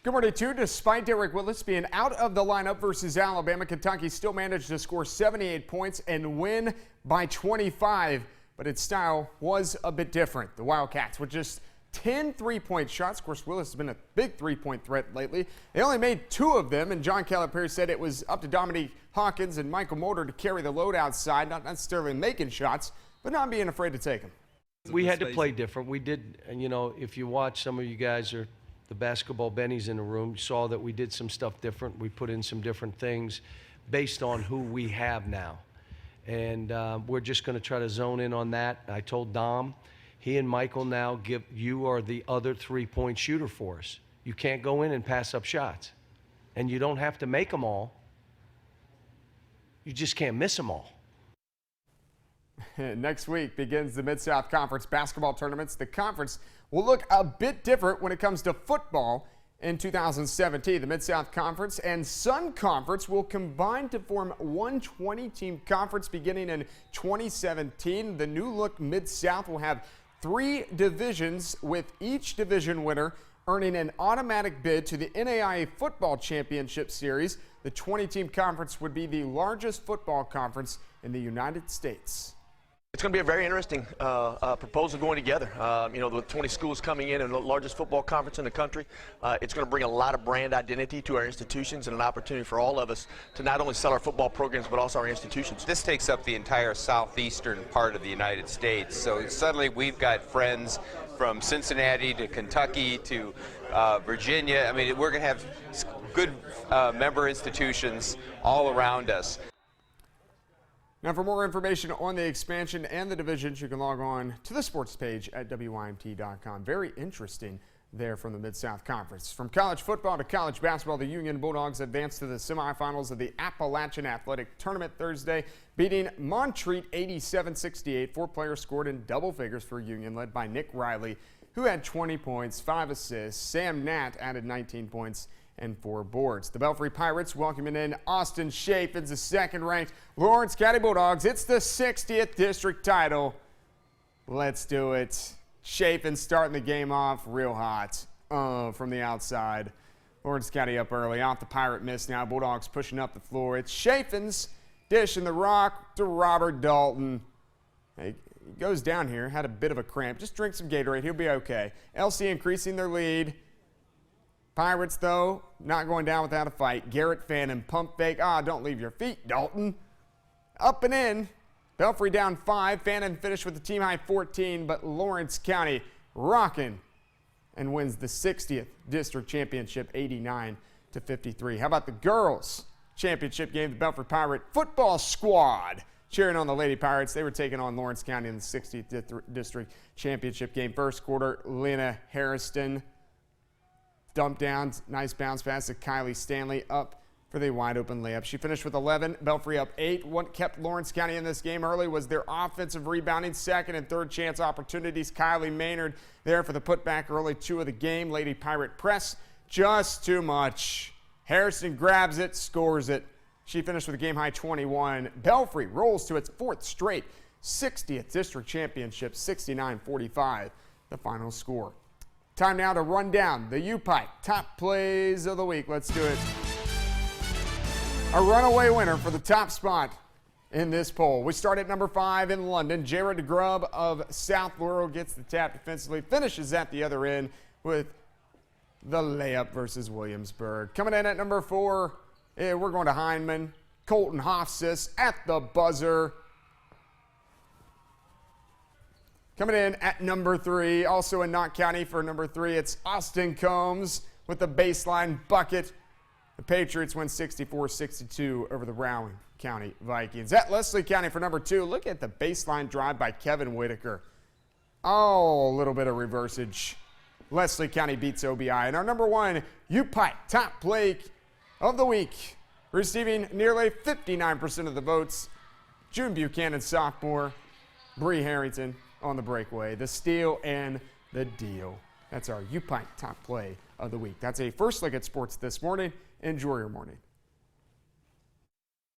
Good morning, too. Despite Derek Willis being out of the lineup versus Alabama, Kentucky still managed to score 78 points and win by 25. But its style was a bit different. The Wildcats with just 10 three-point shots. Of course, Willis has been a big three-point threat lately. They only made 2 of them, and John Calipari said it was up to Dominique Hawkins and Michael Mulder to carry the load outside, not necessarily making shots, but not being afraid to take them. We had to play different. We did, and you know, if you watch, some of you guys are the basketball bennies in the room, you saw that we did some stuff different. We put in some different things based on who we have now. And we're just going to try to zone in on that. I told Dom, he and Michael now you are the other three-point shooter for us. You can't go in and pass up shots. And you don't have to make them all. You just can't miss them all. Next week begins the Mid-South Conference basketball tournaments. The conference will look a bit different when it comes to football in 2017. The Mid-South Conference and Sun Conference will combine to form one 20-team conference beginning in 2017. The new look Mid-South will have 3 divisions, with each division winner earning an automatic bid to the NAIA Football Championship Series. The 20-team conference would be the largest football conference in the United States. It's going to be a very interesting proposal going together. You know, with 20 schools coming in and the largest football conference in the country, it's going to bring a lot of brand identity to our institutions and an opportunity for all of us to not only sell our football programs but also our institutions. This takes up the entire southeastern part of the United States, so suddenly we've got friends from Cincinnati to Kentucky to Virginia. I mean, we're going to have good member institutions all around us. Now, for more information on the expansion and the divisions, you can log on to the sports page at WYMT.com. Very interesting there from the Mid-South Conference. From college football to college basketball, the Union Bulldogs advanced to the semifinals of the Appalachian Athletic Tournament Thursday, beating Montreat 87-68. 4 players scored in double figures for Union, led by Nick Riley, who had 20 points, 5 assists. Sam Natt added 19 points and 4 boards. The Belfry Pirates welcoming in Austin Chaffins, the second-ranked Lawrence County Bulldogs. It's the 60th district title. Let's do it. Chaffins starting the game off real hot from the outside. Lawrence County up early, off the Pirate miss now. Bulldogs pushing up the floor. It's Chaffins dishing the rock to Robert Dalton. He goes down here, had a bit of a cramp. Just drink some Gatorade, he'll be okay. LC increasing their lead. Pirates, though, not going down without a fight. Garrett Fannin, pump fake. Don't leave your feet, Dalton. Up and in. Belfry down 5. Fannin finished with the team high 14, but Lawrence County rocking and wins the 60th district championship 89-53. How about the girls' championship game? The Belfry Pirate football squad cheering on the Lady Pirates. They were taking on Lawrence County in the 60th district championship game. First quarter, Lena Harrison dump down, nice bounce pass to Kylie Stanley up for the wide open layup. She finished with 11, Belfry up 8. What kept Lawrence County in this game early was their offensive rebounding, second and third chance opportunities. Kylie Maynard there for the putback early 2 of the game. Lady Pirate press, just too much. Harrison grabs it, scores it. She finished with a game high 21. Belfry rolls to its 4th straight 60th district championship, 69-45, the final score. Time now to run down the U-Pike top plays of the week. Let's do it. A runaway winner for the top spot in this poll. We start at number 5 in London. Jared Grubb of South Laurel gets the tap defensively, finishes at the other end with the layup versus Williamsburg. Coming in at number 4, we're going to Hindman. Colton Hofsis at the buzzer. Coming in at number 3, also in Knott County for number 3, it's Austin Combs with the baseline bucket. The Patriots win 64-62 over the Rowan County Vikings. At Leslie County for number 2, look at the baseline drive by Kevin Whitaker. A little bit of reversage. Leslie County beats OBI. And our number 1 U-Pike top play of the week, receiving nearly 59% of the votes, June Buchanan, sophomore, Bree Harrington on the breakaway, the steal and the deal. That's our U-Pike top play of the week. That's a First Look at Sports this morning. Enjoy your morning.